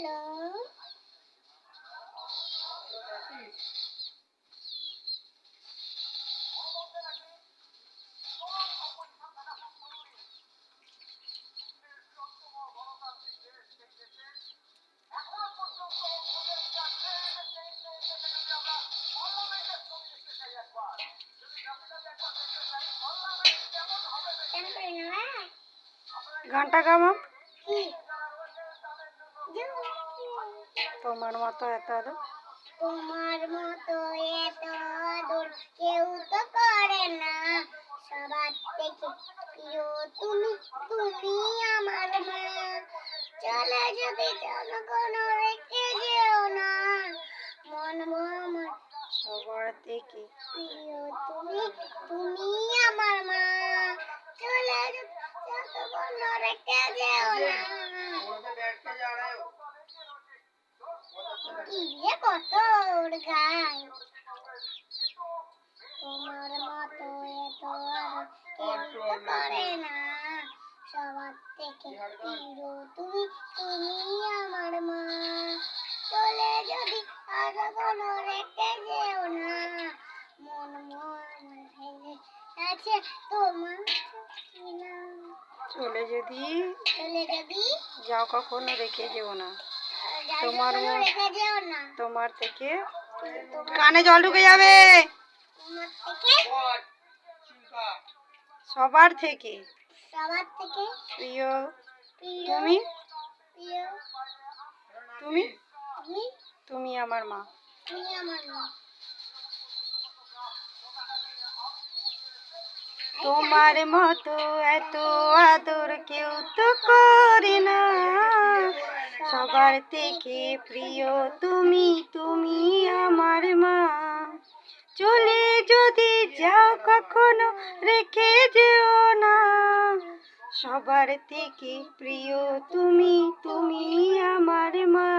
Hello. গানটা গাও। কি? তোমার মতো এত আদর, তোমার মতো এত আদর কেউ তো করে না, সবার থেকে প্রিয় তুমি, তুমি আমার মা। চলে যদি জনগণ রেখে যেও না, মন আমার সবার থেকে প্রিয় তুমি, তুমি আমার মা। চলে যদি জনগণ রেখে যেও না। কি যে কত গায়। তোমার মতো এত আদর কেউ তো করে না, সবার থেকে প্রিয় তুমি, তুমি আমার মা। চলে যদি আরো কোনো রেখে যেও না, মন ভেঙে আছে তোমার না। চলে যদি যাও কখনো রেখে যেও না, তোমার রেখে যেও না, তোমার থেকে কানে জল ঢুকে যাবে। তোমার থেকে সবার থেকে প্রিয় তুমি, প্রিয় তুমি তুমি, তুমি আমার মা। তুমি আমার মা। তোমার মতো এত আদর কেউ তো করে না, সবার থেকে প্রিয় তুমি, তুমি আমার মা। চলে যদি যাও কখনো রেখে যেও না, সবার থেকে প্রিয় তুমি, তুমি আমার মা।